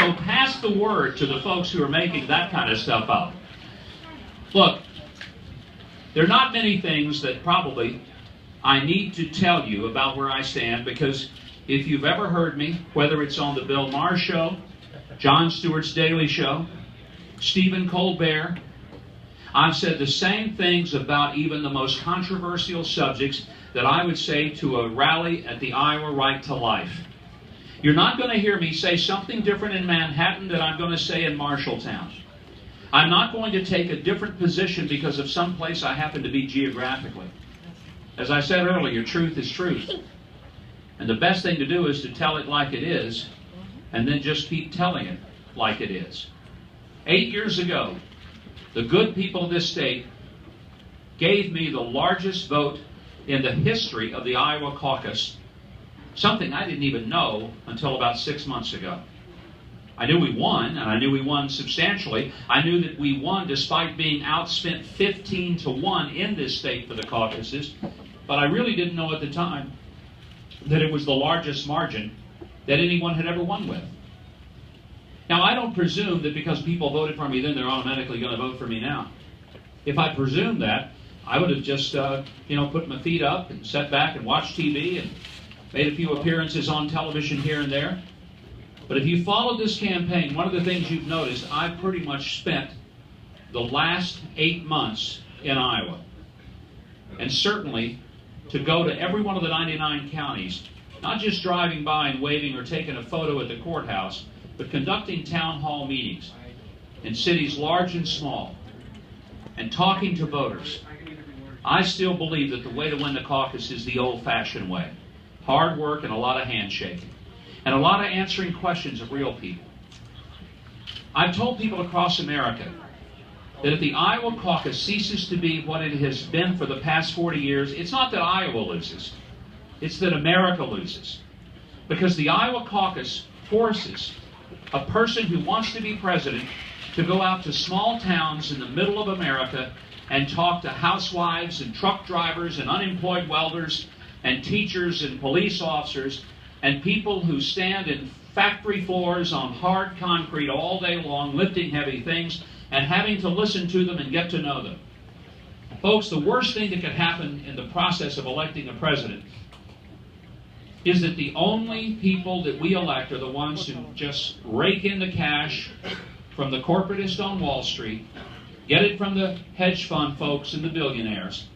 So pass the word to the folks who are making that kind of stuff up. Look, there are not many things that probably I need to tell you about where I stand, because if you've ever heard me, whether it's on the Bill Maher Show, Jon Stewart's Daily Show, Stephen Colbert, I've said the same things about even the most controversial subjects that I would say to a rally at the Iowa Right to Life. You're not going to hear me say something different in Manhattan than I'm going to say in Marshalltown. I'm not going to take a different position because of some place I happen to be geographically. As I said earlier, truth is truth. And the best thing to do is to tell it like it is, and then just keep telling it like it is. 8 years ago, the good people of this state gave me the largest vote in the history of the Iowa caucus, something I didn't even know until about 6 months ago. I knew we won, and I knew we won substantially. I knew that we won despite being outspent 15-1 in this state for the caucuses, but I really didn't know at the time that it was the largest margin that anyone had ever won with. Now, I don't presume that because people voted for me then, they're automatically going to vote for me now. If I presumed that, I would have just, put my feet up and sat back and watched TV and made a few appearances on television here and there. But if you followed this campaign, one of the things you've noticed, I've pretty much spent the last 8 months in Iowa. And certainly, to go to every one of the 99 counties, not just driving by and waving or taking a photo at the courthouse, but conducting town hall meetings in cities large and small, and talking to voters. I still believe that the way to win the caucus is the old-fashioned way. Hard work and a lot of handshaking. And a lot of answering questions of real people. I've told people across America that if the Iowa caucus ceases to be what it has been for the past 40 years, it's not that Iowa loses. It's that America loses. Because the Iowa caucus forces a person who wants to be president to go out to small towns in the middle of America and talk to housewives and truck drivers and unemployed welders and teachers and police officers and people who stand in factory floors on hard concrete all day long, lifting heavy things, and having to listen to them and get to know them. Folks, the worst thing that could happen in the process of electing a president is that the only people that we elect are the ones who just rake in the cash from the corporatists on Wall Street, get it from the hedge fund folks and the billionaires,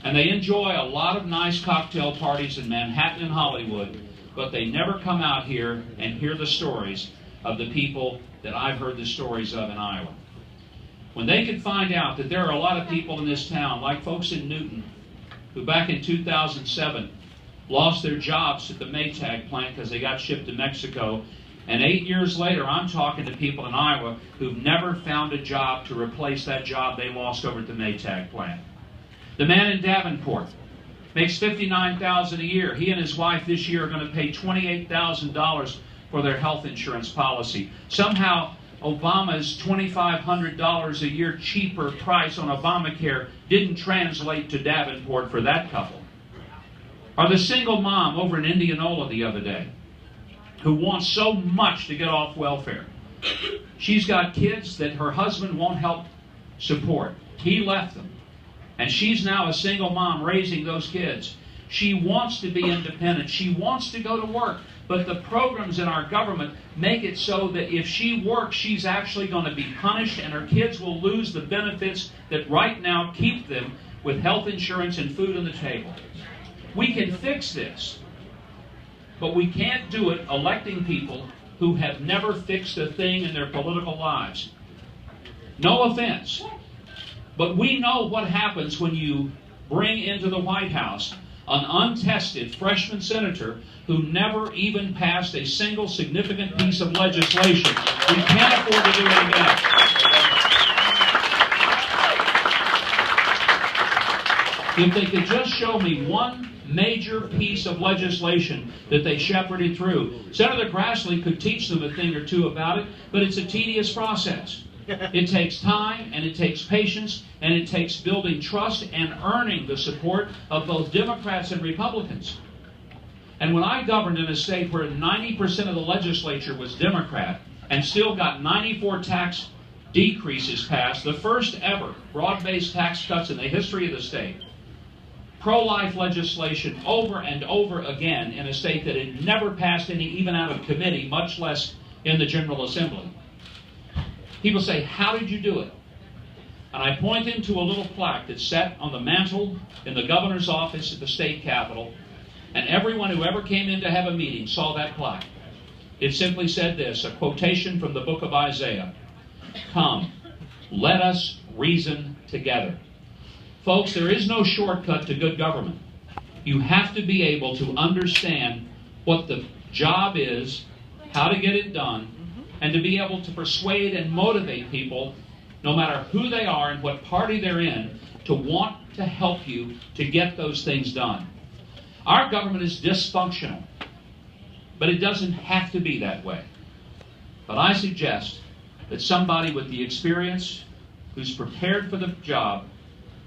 and they enjoy a lot of nice cocktail parties in Manhattan and Hollywood, but they never come out here and hear the stories of the people that I've heard the stories of in Iowa. When they can find out that there are a lot of people in this town, like folks in Newton, who back in 2007 lost their jobs at the Maytag plant because they got shipped to Mexico, and 8 years later I'm talking to people in Iowa who've never found a job to replace that job they lost over at the Maytag plant. The man in Davenport makes $59,000 a year. He and his wife this year are going to pay $28,000 for their health insurance policy. Somehow, Obama's $2,500 a year cheaper price on Obamacare didn't translate to Davenport for that couple. Or the single mom over in Indianola the other day who wants so much to get off welfare. She's got kids that her husband won't help support. He left them. And she's now a single mom raising those kids. She wants to be independent. She wants to go to work. But the programs in our government make it so that if she works, she's actually going to be punished, and her kids will lose the benefits that right now keep them with health insurance and food on the table. We can fix this, but we can't do it electing people who have never fixed a thing in their political lives. No offense. But we know what happens when you bring into the White House an untested freshman senator who never even passed a single significant piece of legislation. We can't afford to do it again. If they could just show me one major piece of legislation that they shepherded through. Senator Grassley could teach them a thing or two about it, but it's a tedious process. It takes time, and it takes patience, and it takes building trust and earning the support of both Democrats and Republicans. And when I governed in a state where 90% of the legislature was Democrat, and still got 94 tax decreases passed, the first ever broad-based tax cuts in the history of the state. Pro-life legislation over and over again in a state that had never passed any even out of committee, much less in the General Assembly. People say, how did you do it? And I point them to a little plaque that's set on the mantle in the governor's office at the state capitol, and everyone who ever came in to have a meeting saw that plaque. It simply said this, a quotation from the book of Isaiah: "Come, let us reason together." Folks, there is no shortcut to good government. You have to be able to understand what the job is, how to get it done, and to be able to persuade and motivate people, no matter who they are and what party they're in, to want to help you to get those things done. Our government is dysfunctional, but it doesn't have to be that way. But I suggest that somebody with the experience, who's prepared for the job,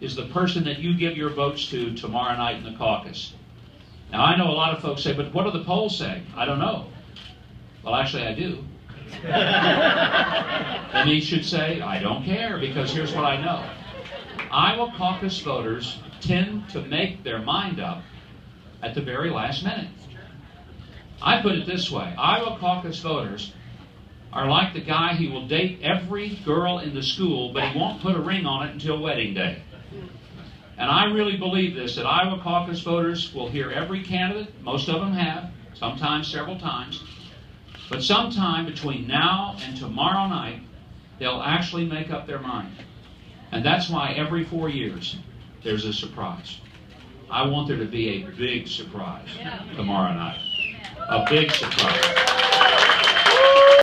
is the person that you give your votes to tomorrow night in the caucus. Now, I know a lot of folks say, but what do the polls say? I don't know. Well, actually, I do. And he should say, I don't care, because here's what I know. Iowa caucus voters tend to make their mind up at the very last minute. I put it this way: Iowa caucus voters are like the guy who will date every girl in the school, but he won't put a ring on it until wedding day. And I really believe this, that Iowa caucus voters will hear every candidate. Most of them have, sometimes several times. But sometime between now and tomorrow night, they'll actually make up their mind. And that's why every 4 years, there's a surprise. I want there to be a big surprise tomorrow night. A big surprise.